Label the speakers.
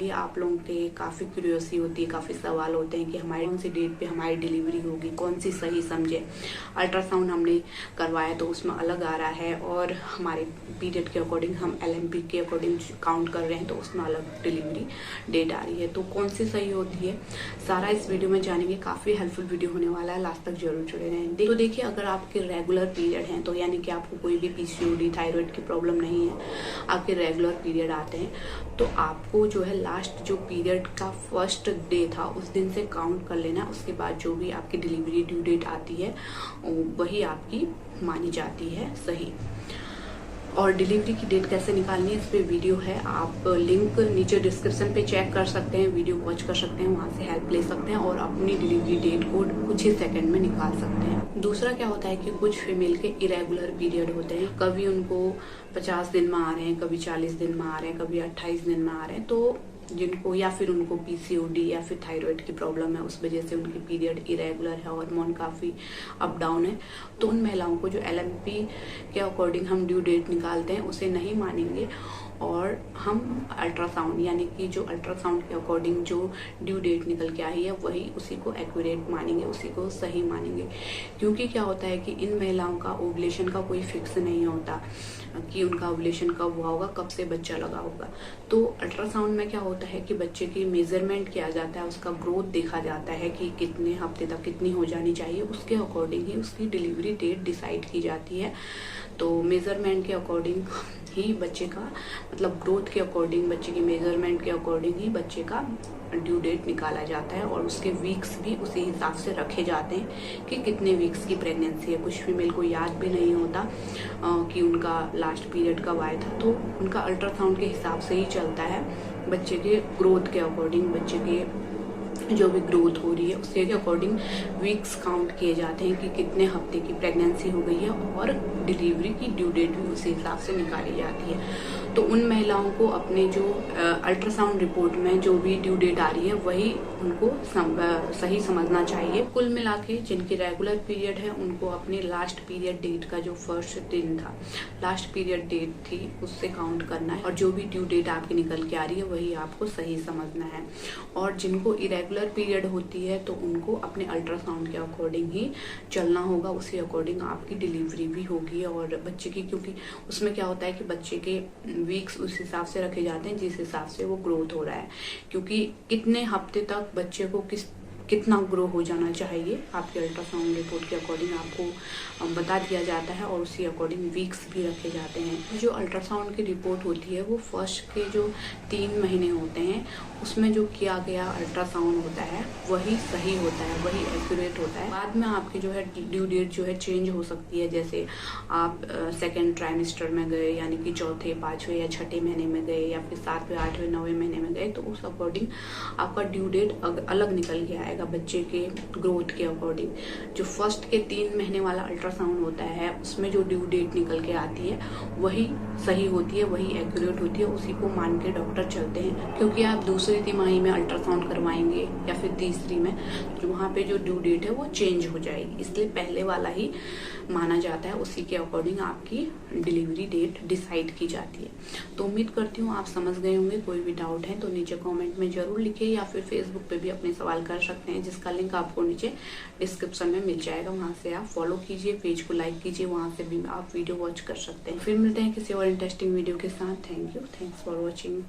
Speaker 1: लिए आप लोगों के काफ़ी क्यूरियोसिटी होती है, काफ़ी सवाल होते हैं कि हमारी कौन सी डेट पे हमारी डिलीवरी होगी, कौन सी सही समझे। अल्ट्रासाउंड हमने करवाया तो उसमें अलग आ रहा है और हमारे पीरियड के अकॉर्डिंग हम LMP के अकॉर्डिंग काउंट कर रहे हैं तो उसमें अलग डिलीवरी डेट आ रही है। तो कौन सी सही होती है सारा इस वीडियो में जानेंगे। काफ़ी हेल्पफुल वीडियो होने वाला है, लास्ट तक जरूर जुड़े रहें। तो देखिए, अगर आपके रेगुलर पीरियड हैं तो यानी कि आपको कोई भी PCOD थायराइड की प्रॉब्लम नहीं है, आपके रेगुलर पीरियड आते हैं, तो आपको जो है लास्ट जो पीरियड का फर्स्ट डे था उस दिन से काउंट कर लेना। उसके बाद जो भी आपकी डिलीवरी ड्यू डेट आती है वही आपकी मानी जाती है सही। और डिलीवरी की डेट कैसे निकालनी है इस पे वीडियो है, आप लिंक नीचे डिस्क्रिप्शन पे चेक कर सकते हैं, वीडियो वॉच कर सकते हैं, वहाँ से हेल्प ले सकते हैं और अपनी डिलीवरी डेट को कुछ ही सेकंड में निकाल सकते हैं। दूसरा क्या होता है कि कुछ फीमेल के इरेगुलर पीरियड होते हैं, कभी उनको 50 दिन में आ रहे हैं, कभी 40 दिन में आ रहे हैं, कभी 28 दिन में आ रहे हैं। तो जिनको या फिर उनको PCOD या फिर थायराइड की प्रॉब्लम है, उस वजह से उनकी पीरियड इरेगुलर है, हार्मोन काफ़ी अप डाउन है, तो उन महिलाओं को जो LMP के अकॉर्डिंग हम ड्यू डेट निकालते हैं उसे नहीं मानेंगे और हम अल्ट्रासाउंड यानी कि जो अल्ट्रासाउंड के अकॉर्डिंग जो ड्यू डेट निकल के आई है वही उसी को एक्यूरेट मानेंगे, उसी को सही मानेंगे। क्योंकि क्या होता है कि इन महिलाओं का ओवुलेशन का कोई फिक्स नहीं होता कि उनका ओवुलेशन कब हुआ होगा, कब से बच्चा लगा होगा। तो अल्ट्रासाउंड में क्या होता है कि बच्चे की मेजरमेंट किया जाता है, उसका ग्रोथ देखा जाता है कि कितने हफ्ते तक कितनी हो जानी चाहिए, उसके अकॉर्डिंग ही उसकी डिलीवरी डेट डिसाइड की जाती है। तो मेजरमेंट के अकॉर्डिंग ही बच्चे का मतलब ग्रोथ के अकॉर्डिंग, बच्चे की मेजरमेंट के अकॉर्डिंग ही बच्चे का ड्यू डेट निकाला जाता है और उसके वीक्स भी उसी हिसाब से रखे जाते हैं कि कितने वीक्स की प्रेगनेंसी है। कुछ फीमेल को याद भी नहीं होता कि उनका लास्ट पीरियड कब आया था, तो उनका अल्ट्रासाउंड के हिसाब से ही चलता है, बच्चे के ग्रोथ के अकॉर्डिंग, बच्चे के जो भी ग्रोथ हो रही है उसके अकॉर्डिंग वीक्स काउंट किए जाते हैं कि कितने हफ्ते की प्रेगनेंसी हो गई है और डिलीवरी की ड्यू डेट भी उसी हिसाब से निकाली जाती है। तो उन महिलाओं को अपने जो अल्ट्रासाउंड रिपोर्ट में जो भी ड्यू डेट आ रही है वही उनको सही समझना चाहिए। कुल मिला के जिनकी रेगुलर पीरियड है उनको अपने लास्ट पीरियड डेट का जो फर्स्ट दिन था, लास्ट पीरियड डेट थी, उससे काउंट करना है और जो भी ड्यू डेट आपकी निकल के आ रही है वही आपको सही समझना है। और जिनको इरेगुलर पीरियड होती है तो उनको अपने अल्ट्रासाउंड के अकॉर्डिंग ही चलना होगा, उसी अकॉर्डिंग आपकी डिलीवरी भी होगी और बच्चे की, क्योंकि उसमें क्या होता है कि बच्चे के वीक्स उस हिसाब से रखे जाते हैं जिस हिसाब से वो ग्रोथ हो रहा है, क्योंकि कितने हफ्ते तक बच्चे को कितना ग्रो हो जाना चाहिए आपके अल्ट्रासाउंड रिपोर्ट के अकॉर्डिंग आपको बता दिया जाता है और उसी अकॉर्डिंग वीक्स भी रखे जाते हैं। जो अल्ट्रासाउंड की रिपोर्ट होती है वो फर्स्ट के जो 3 महीने होते हैं उसमें जो किया गया अल्ट्रासाउंड होता है वही सही होता है, वही एक्यूरेट होता है। बाद में आपकी जो है ड्यू डेट जो है चेंज हो सकती है, जैसे आप सेकेंड ट्राइमेस्टर में गए यानी कि चौथे, 5वें या 6ठे महीने में गए या फिर 7वें, 8वें, 9वें महीने में गए तो उस अकॉर्डिंग आपका ड्यू डेट अलग निकल के आएगा बच्चे के ग्रोथ के अकॉर्डिंग। जो फर्स्ट के 3 महीने वाला अल्ट्रासाउंड होता है उसमें जो ड्यू डेट निकल के आती है वही सही होती है, वही एक्यूरेट होती है, उसी को मान के डॉक्टर चलते हैं। क्योंकि आप दूसरी तिमाही में अल्ट्रासाउंड करवाएंगे या फिर तीसरी में तो वहाँ पे जो ड्यू डेट है वो चेंज हो जाएगी, इसलिए पहले वाला ही माना जाता है, उसी के अकॉर्डिंग आपकी डिलीवरी डेट डिसाइड की जाती है। तो उम्मीद करती हूँ आप समझ गए होंगे। कोई भी डाउट है तो नीचे कमेंट में जरूर लिखिए या फिर फेसबुक पे भी अपने सवाल कर सकते हैं, जिसका लिंक आपको नीचे डिस्क्रिप्शन में मिल जाएगा, वहाँ से आप फॉलो कीजिए, पेज को लाइक कीजिए, वहाँ से भी आप वीडियो वॉच कर सकते हैं। फिर मिलते हैं किसी और इंटरेस्टिंग वीडियो के साथ। Thank you, thanks for watching.